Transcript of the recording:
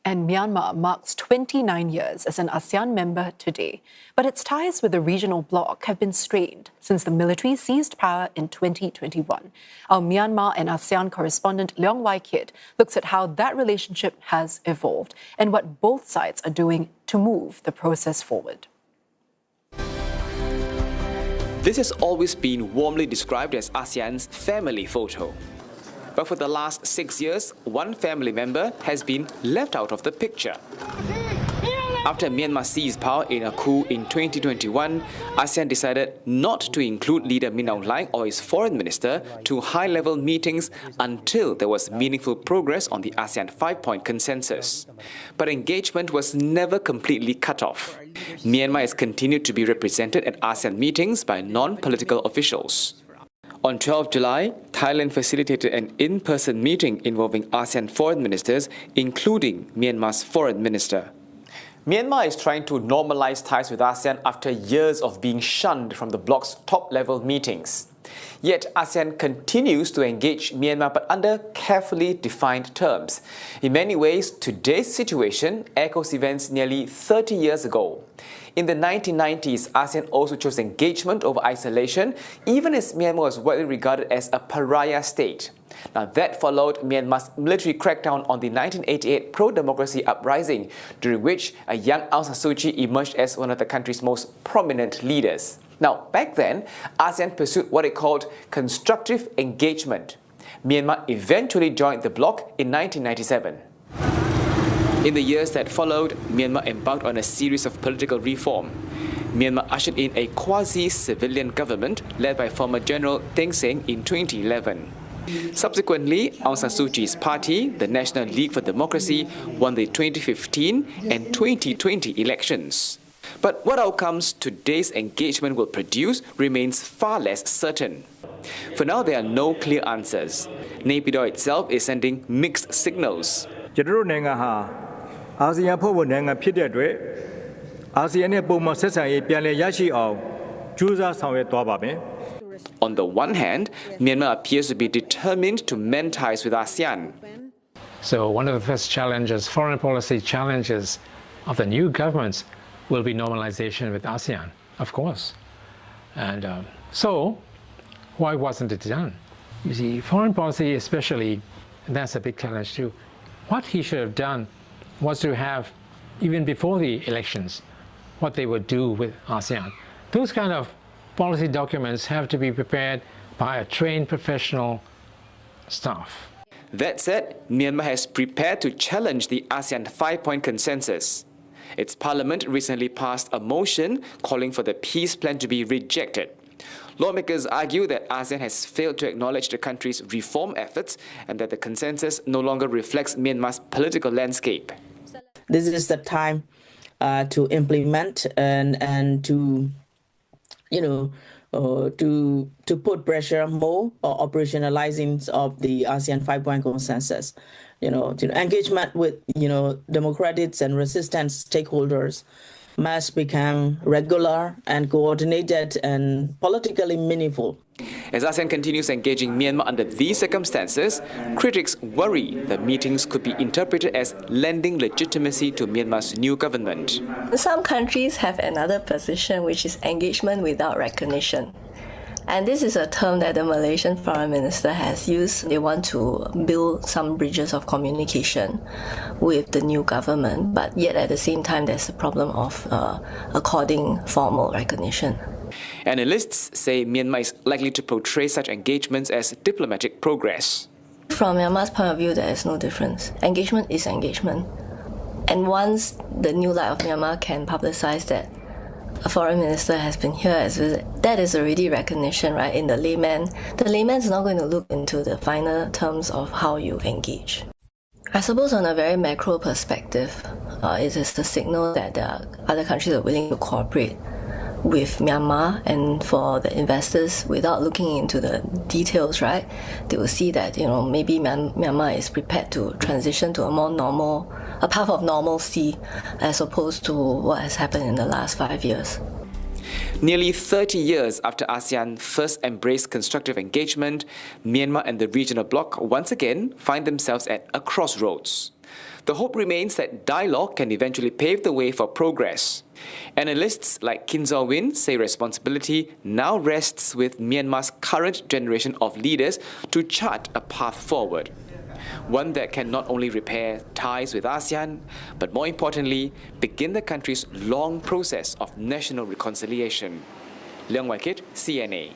And Myanmar marks 29 years as an ASEAN member today. But its ties with the regional bloc have been strained since the military seized power in 2021. Our Myanmar and ASEAN correspondent Leong Wai Kit looks at how that relationship has evolved and what both sides are doing to move the process forward. This has always been warmly described as ASEAN's family photo. But for the last 6 years, one family member has been left out of the picture. After Myanmar seized power in a coup in 2021, ASEAN decided not to include leader Min Aung Hlaing or his foreign minister to high-level meetings until there was meaningful progress on the ASEAN 5-point consensus. But engagement was never completely cut off. Myanmar has continued to be represented at ASEAN meetings by non-political officials. On 12 July, Thailand facilitated an in-person meeting involving ASEAN foreign ministers, including Myanmar's foreign minister. Myanmar is trying to normalize ties with ASEAN after years of being shunned from the bloc's top-level meetings. Yet ASEAN continues to engage Myanmar but under carefully defined terms. In many ways, today's situation echoes events nearly 30 years ago. In the 1990s, ASEAN also chose engagement over isolation, even as Myanmar was widely regarded as a pariah state. Now that followed Myanmar's military crackdown on the 1988 pro-democracy uprising, during which a young Aung San Suu Kyi emerged as one of the country's most prominent leaders. Now, back then, ASEAN pursued what it called constructive engagement. Myanmar eventually joined the bloc in 1997. In the years that followed, Myanmar embarked on a series of political reform. Myanmar ushered in a quasi-civilian government led by former General Thein Sein in 2011. Subsequently, Aung San Suu Kyi's party, the National League for Democracy, won the 2015 and 2020 elections. But what outcomes today's engagement will produce remains far less certain. For now, there are no clear answers. Naypyidaw itself is sending mixed signals. ASEAN ဖွဲ့ဝင်နိုင်ငံဖြစ်တဲ့အတွက်အာဆီယံနဲ့ပုံမှန်ဆက်ဆံရေးပြန်လည်ရရှိအောင်ကြိုးစားဆောင်ရွက်သွားပါမယ် On the one hand, Myanmar appears to be determined to mend ties with ASEAN. So one of the first challenges, foreign policy challenges of the new governments will be normalization with ASEAN, of course. And so why wasn't it done? You see, foreign policy especially, and that's a big challenge too. What he should have done was to have, even before the elections, what they would do with ASEAN. Those kind of policy documents have to be prepared by a trained professional staff. That said, Myanmar has prepared to challenge the ASEAN 5-point consensus. Its parliament recently passed a motion calling for the peace plan to be rejected. Lawmakers argue that ASEAN has failed to acknowledge the country's reform efforts and that the consensus no longer reflects Myanmar's political landscape. This is the time to implement and to, to put pressure more or operationalizing of the ASEAN 5-point consensus. To engagement with, democratic and resistant stakeholders must become regular and coordinated and politically meaningful. As ASEAN continues engaging Myanmar under these circumstances, critics worry that meetings could be interpreted as lending legitimacy to Myanmar's new government. Some countries have another position, which is engagement without recognition. And this is a term that the Malaysian foreign minister has used. They want to build some bridges of communication with the new government, but yet at the same time there's a problem of according formal recognition. Analysts say Myanmar is likely to portray such engagements as diplomatic progress. From Myanmar's point of view, there is no difference. Engagement is engagement. And once the new light of Myanmar can publicize that a foreign minister has been here as visit, that is already recognition, right? In the layman. The layman is not going to look into the finer terms of how you engage. I suppose on a very macro perspective, it is the signal that the other countries are willing to cooperate with Myanmar, and for the investors, without looking into the details, right, they will see that, maybe Myanmar is prepared to transition to a more normal, a path of normalcy, as opposed to what has happened in the last 5 years. Nearly 30 years after ASEAN first embraced constructive engagement, Myanmar and the regional bloc once again find themselves at a crossroads. The hope remains that dialogue can eventually pave the way for progress. Analysts like Kin Zaw-win say responsibility now rests with Myanmar's current generation of leaders to chart a path forward. One that can not only repair ties with ASEAN, but more importantly, begin the country's long process of national reconciliation. Leong Wai Kit, CNA.